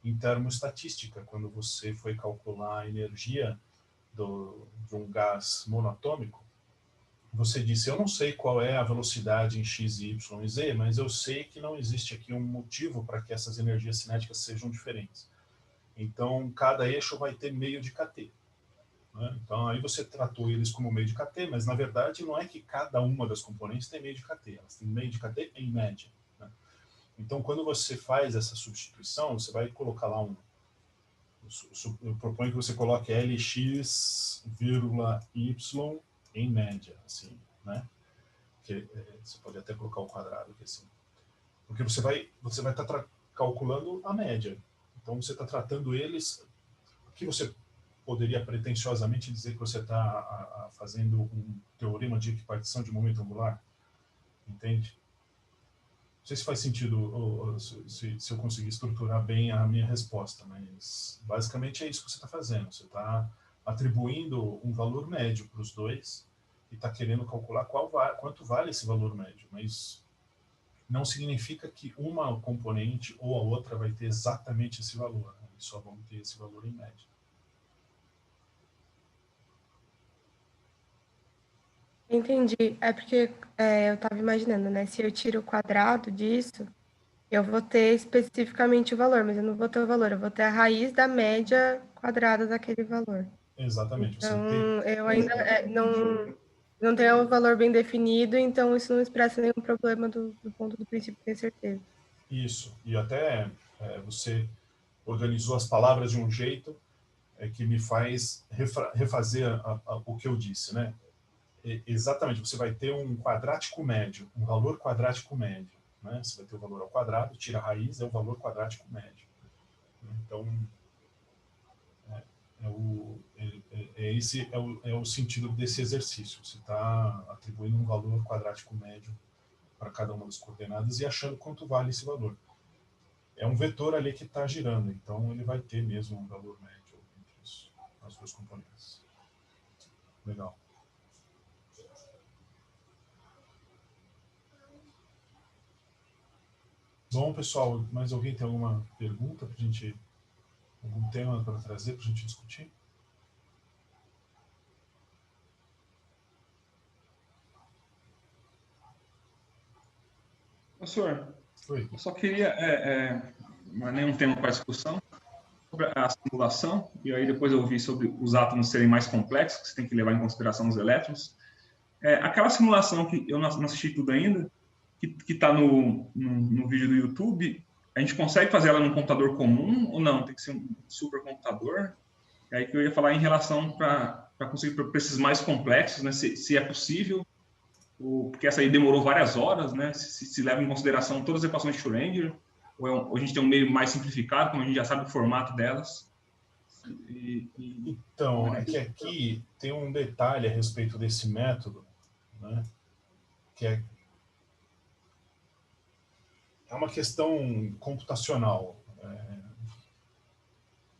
em termoestatística, quando você foi calcular a energia de um gás monatômico, você disse, eu não sei qual é a velocidade em x, y e z, mas eu sei que não existe aqui um motivo para que essas energias cinéticas sejam diferentes. Então, cada eixo vai ter meio de kT. Né? Então, aí você tratou eles como meio de kT, mas na verdade não é que cada uma das componentes tem meio de kT, elas têm meio de kT em média. Né? Então, quando você faz essa substituição, você vai colocar lá eu proponho que você coloque Lx, y em média, assim, né? Que, você pode até colocar o quadrado aqui assim. Porque você vai estar calculando a média. Então, você está tratando eles... O que você poderia pretensiosamente dizer que você está fazendo um teorema de equipartição de momento angular? Entende? Não sei se faz sentido, ou se eu conseguir estruturar bem a minha resposta, mas basicamente é isso que você está fazendo. Você está atribuindo um valor médio para os dois e está querendo calcular quanto vale esse valor médio, mas não significa que uma componente ou a outra vai ter exatamente esse valor, né? Eles só vão ter esse valor em média. Entendi. É porque eu estava imaginando, né? Se eu tiro o quadrado disso, eu vou ter especificamente o valor, mas eu não vou ter o valor, eu vou ter a raiz da média quadrada daquele valor. Exatamente. Você Então, tem... eu ainda não tenho o valor bem definido, então isso não expressa nenhum problema do ponto do princípio, tenho certeza. Isso. E até você organizou as palavras de um jeito que me faz refazer o que eu disse, né? Exatamente, você vai ter um quadrático médio, um valor quadrático médio, né? Você vai ter o valor ao quadrado, tira a raiz, é o valor quadrático médio. Então, esse é o sentido desse exercício. Você está atribuindo um valor quadrático médio para cada uma das coordenadas e achando quanto vale esse valor. É um vetor ali que está girando, então ele vai ter mesmo um valor médio entre as duas componentes. Legal. Bom, pessoal, mais alguém tem alguma pergunta para a gente, algum tema para trazer para a gente discutir? Professor, Oi. eu só queria, não é nenhum tema para discussão, sobre a simulação, e aí depois eu vi sobre os átomos serem mais complexos, que você tem que levar em consideração os elétrons. Aquela simulação que eu não assisti tudo ainda, que está no vídeo do YouTube, a gente consegue fazer ela num computador comum ou não? Tem que ser um supercomputador? É aí que eu ia falar em relação para conseguir para esses mais complexos, né? Se é possível, porque essa aí demorou várias horas, né? Se leva em consideração todas as equações de Schrödinger, ou a gente tem um meio mais simplificado, como a gente já sabe o formato delas. Então, é que aqui tem um detalhe a respeito desse método, né? Que é uma questão computacional.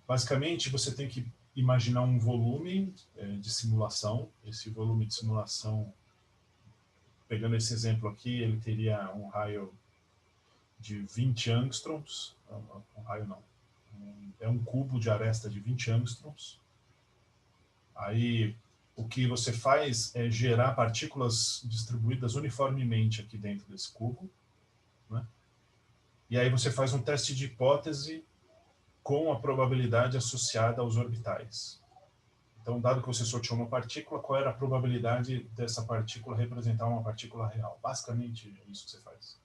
Basicamente, você tem que imaginar um volume de simulação. Esse volume de simulação, pegando esse exemplo aqui, ele teria um raio de 20 angstroms. Um raio não. É um cubo de aresta de 20 angstroms. Aí, o que você faz é gerar partículas distribuídas uniformemente aqui dentro desse cubo, né? E aí você faz um teste de hipótese com a probabilidade associada aos orbitais. Então, dado que você sorteou uma partícula, qual era a probabilidade dessa partícula representar uma partícula real? Basicamente, é isso que você faz.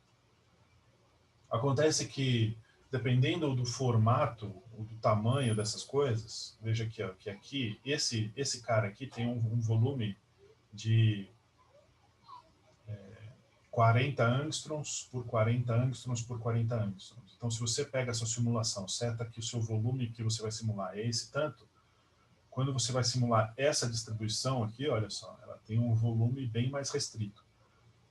Acontece que, dependendo do formato, do tamanho dessas coisas, veja que aqui, esse cara aqui tem um volume de 40 angstroms por 40 angstroms por 40 angstroms. Então, se você pega essa simulação, seta que o seu volume que você vai simular é esse tanto, quando você vai simular essa distribuição aqui, olha só, ela tem um volume bem mais restrito.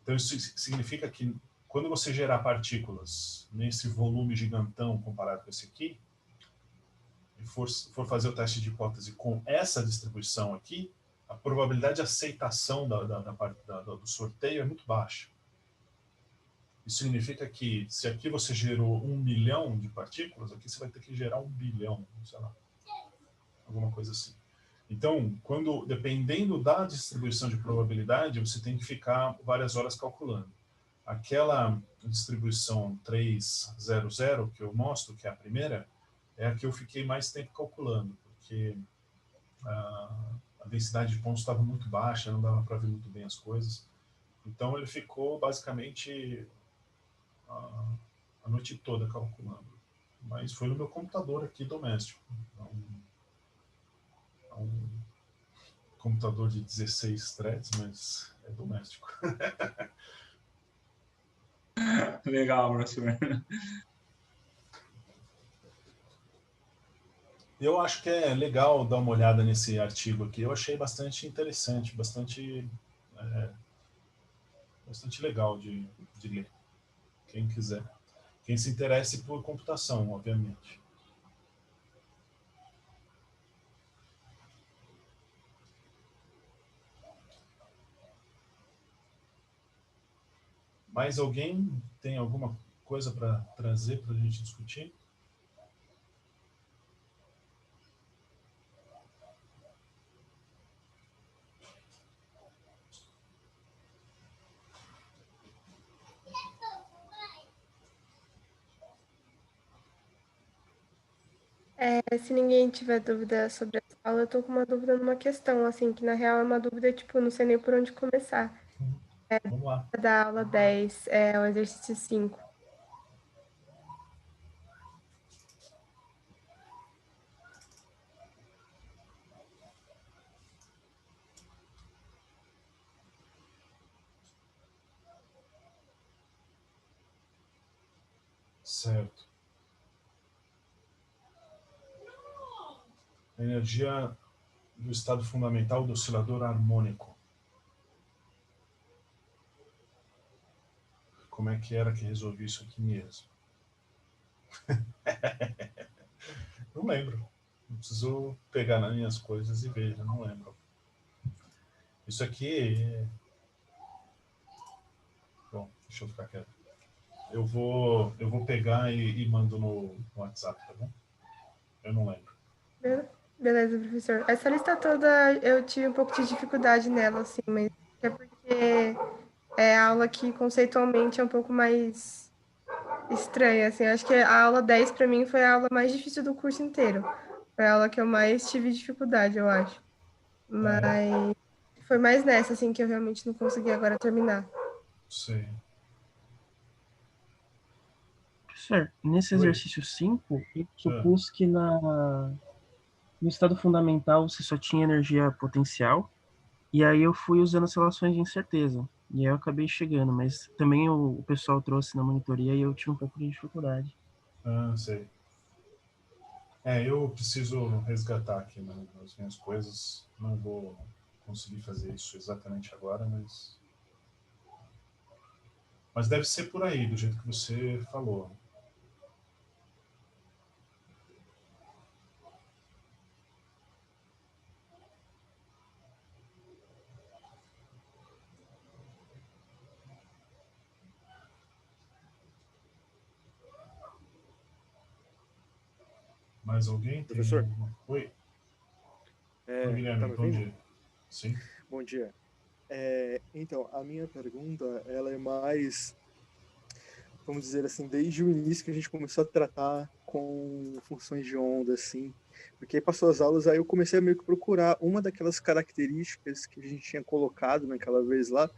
Então, isso significa que quando você gerar partículas nesse volume gigantão comparado com esse aqui, e for fazer o teste de hipótese com essa distribuição aqui, a probabilidade de aceitação do sorteio é muito baixa. Isso significa que se aqui você gerou 1 milhão de partículas, aqui você vai ter que gerar 1 bilhão, sei lá, alguma coisa assim. Então, dependendo da distribuição de probabilidade, você tem que ficar várias horas calculando. Aquela distribuição 300 que eu mostro, que é a primeira, é a que eu fiquei mais tempo calculando, porque a densidade de pontos estava muito baixa, não dava para ver muito bem as coisas. Então, ele ficou basicamente a noite toda calculando. Mas foi no meu computador aqui doméstico. É um computador de 16 threads, mas é doméstico. Legal, professor. Eu acho que é legal dar uma olhada nesse artigo aqui. Eu achei bastante interessante, bastante legal de ler. Quem quiser. Quem se interesse por computação, obviamente. Mais alguém tem alguma coisa para trazer para a gente discutir? Se ninguém tiver dúvida sobre essa aula, eu tô com uma dúvida numa questão, assim, que na real é uma dúvida, tipo, não sei nem por onde começar. Vamos lá. Da aula 10, é o exercício 5. Certo. Energia do estado fundamental do oscilador harmônico. Como é que era que resolvi isso aqui mesmo? Não lembro. Não preciso pegar nas minhas coisas e ver, eu não lembro. Isso aqui... Bom, deixa eu ficar quieto. Eu vou pegar e mando no WhatsApp, tá bom? Eu não lembro. Beleza, professor. Essa lista toda eu tive um pouco de dificuldade nela, assim, mas é porque é aula que conceitualmente é um pouco mais estranha, assim. Acho que a aula 10 para mim foi a aula mais difícil do curso inteiro. Foi a aula que eu mais tive dificuldade, eu acho. Mas foi mais nessa, assim, que eu realmente não consegui agora terminar. Sei. Professor, nesse Oi. exercício 5, eu supus que no estado fundamental você só tinha energia potencial, e aí eu fui usando as relações de incerteza, e aí eu acabei chegando, mas também o pessoal trouxe na monitoria e eu tive um pouco de dificuldade. Sei. Eu preciso resgatar aqui, né, as minhas coisas. Não vou conseguir fazer isso exatamente agora, mas deve ser por aí, do jeito que você falou. Mais alguém? Professor? Oi. Oi, Guilherme, Tá me bom ouvindo? dia. Sim. Bom dia. Então, a minha pergunta, ela é mais, vamos dizer assim, desde o início que a gente começou a tratar com funções de onda, assim, porque aí passou as aulas, aí eu comecei a meio que procurar uma daquelas características que a gente tinha colocado naquela vez lá.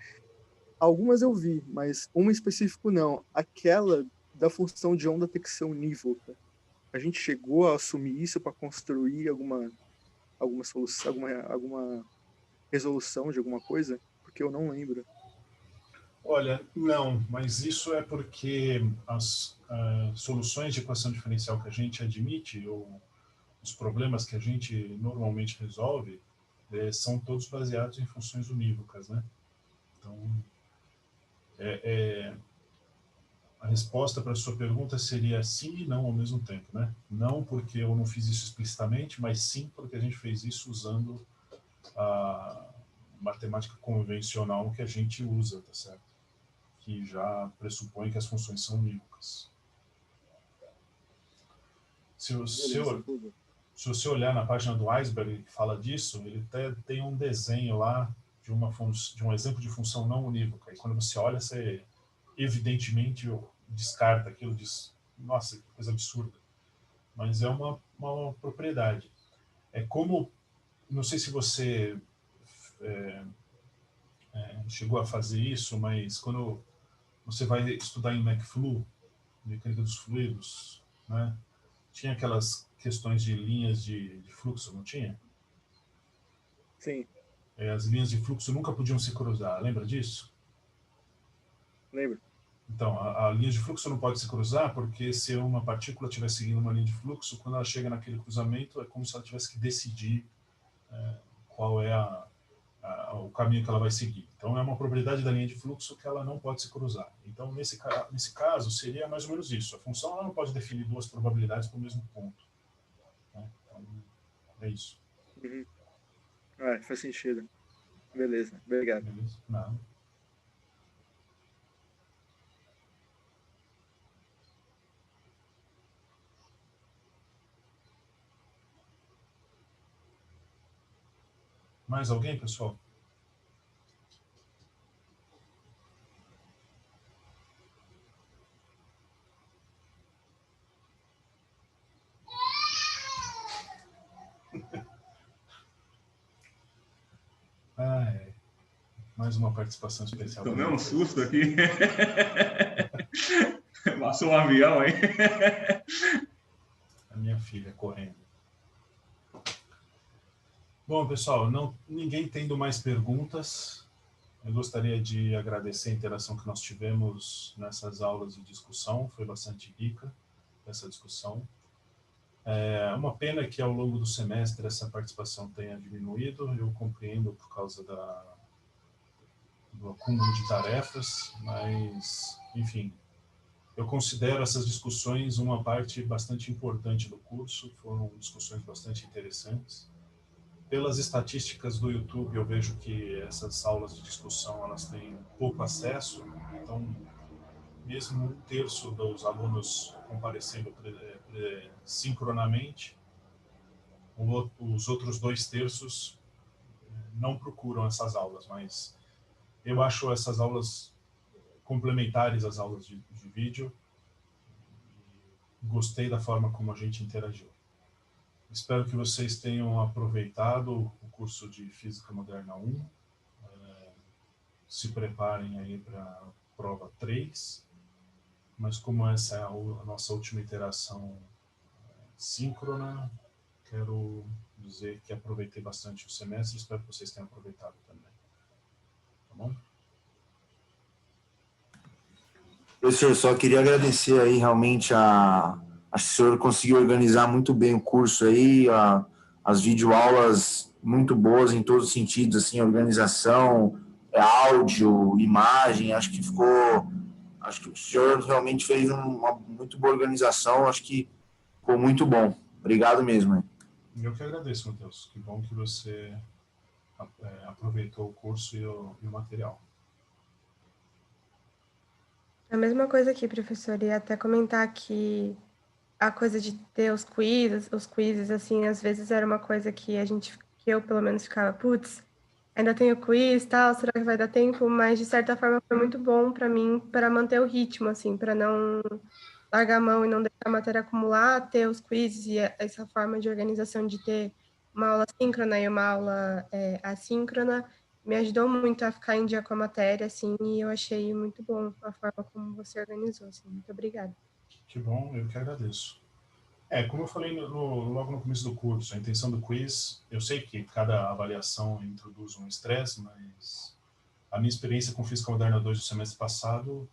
Algumas eu vi, mas uma em específico não. Aquela da função de onda ter que ser unívoca. A gente chegou a assumir isso para construir alguma solução, alguma resolução de alguma coisa? Porque eu não lembro. Olha, não, mas isso é porque as soluções de equação diferencial que a gente admite, ou os problemas que a gente normalmente resolve, são todos baseados em funções unívocas, né? Então, a resposta para a sua pergunta seria sim e não ao mesmo tempo, né? Não porque eu não fiz isso explicitamente, mas sim porque a gente fez isso usando a matemática convencional que a gente usa, tá certo? Que já pressupõe que as funções são unívocas. Se você olhar na página do Iceberg que fala disso, ele até tem um desenho lá de um exemplo de função não unívoca. E quando você olha, você evidentemente descarta aquilo, diz, nossa, que coisa absurda. Mas é uma propriedade. É como, não sei se você chegou a fazer isso, mas quando você vai estudar em McFlu, mecânica dos fluidos, né? Tinha aquelas questões de linhas de fluxo, não tinha? Sim, As linhas de fluxo nunca podiam se cruzar, lembra disso? lembro. Então, a linha de fluxo não pode se cruzar porque se uma partícula estiver seguindo uma linha de fluxo, quando ela chega naquele cruzamento, é como se ela tivesse que decidir qual é o caminho que ela vai seguir. Então, é uma propriedade da linha de fluxo que ela não pode se cruzar. Então, nesse caso, seria mais ou menos isso. A função ela não pode definir duas probabilidades para o mesmo ponto, né? Então, é isso. Uhum. Faz sentido. Beleza, obrigado. Beleza? Não. Mais alguém, pessoal? Mais uma participação especial. Tomei um susto aqui. Passou um avião aí. A minha filha correndo. Bom, pessoal, ninguém tendo mais perguntas, eu gostaria de agradecer a interação que nós tivemos nessas aulas de discussão. Foi bastante rica essa discussão. É uma pena que ao longo do semestre essa participação tenha diminuído. Eu compreendo por causa do acúmulo de tarefas, mas, enfim, eu considero essas discussões uma parte bastante importante do curso. Foram discussões bastante interessantes. Pelas estatísticas do YouTube, eu vejo que essas aulas de discussão elas têm pouco acesso, então, mesmo 1/3 dos alunos comparecendo sincronamente, os outros 2/3 não procuram essas aulas, mas eu acho essas aulas complementares às aulas de vídeo. Gostei da forma como a gente interagiu. Espero que vocês tenham aproveitado o curso de Física Moderna 1. Se preparem aí para a prova 3. mas como essa é a nossa última interação síncrona, quero dizer que aproveitei bastante o semestre, espero que vocês tenham aproveitado também. Tá bom? Professor, só queria agradecer aí realmente acho que o senhor conseguiu organizar muito bem o curso aí, as videoaulas muito boas em todos os sentidos, assim, organização, áudio, imagem, acho que o senhor realmente fez uma muito boa organização, acho que ficou muito bom. Obrigado mesmo. Eu que agradeço, Matheus. Que bom que você aproveitou o curso e o material. A mesma coisa aqui, professor, e até comentar que a coisa de ter os quizzes, assim, às vezes era uma coisa que eu pelo menos ficava, putz, ainda tenho quiz, tal, será que vai dar tempo? Mas de certa forma foi muito bom para mim, para manter o ritmo, assim, para não largar a mão e não deixar a matéria acumular, ter os quizzes e essa forma de organização de ter uma aula síncrona e uma aula assíncrona me ajudou muito a ficar em dia com a matéria, assim, e eu achei muito bom a forma como você organizou, assim. Muito obrigada. Que bom, eu que agradeço. Como eu falei logo no começo do curso, a intenção do quiz, eu sei que cada avaliação introduz um estresse, mas a minha experiência com Física Moderna 2 do semestre passado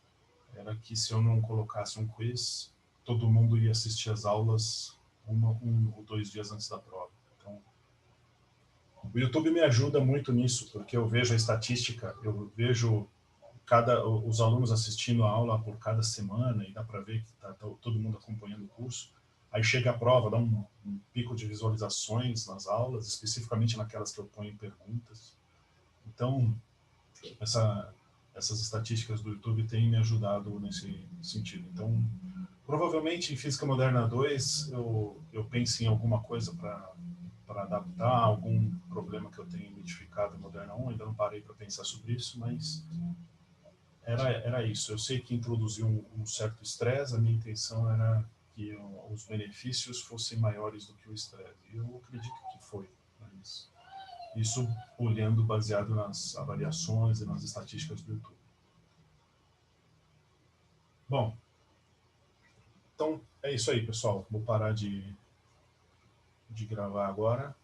era que se eu não colocasse um quiz, todo mundo ia assistir as aulas um ou 2 dias antes da prova. Então, o YouTube me ajuda muito nisso, porque eu vejo a estatística, eu vejo os alunos assistindo a aula por cada semana e dá para ver que está todo mundo acompanhando o curso. Aí chega a prova, dá um pico de visualizações nas aulas, especificamente naquelas que eu ponho perguntas. Então, essas estatísticas do YouTube têm me ajudado nesse sentido. Então, provavelmente em Física Moderna 2 eu penso em alguma coisa para adaptar, algum problema que eu tenha identificado em Moderna 1, ainda não parei para pensar sobre isso, mas era isso. Eu sei que introduziu um certo estresse, a minha intenção era que os benefícios fossem maiores do que o estresse. E eu acredito que foi. Mas isso olhando baseado nas avaliações e nas estatísticas do YouTube. Bom, então é isso aí, pessoal. Vou parar de gravar agora.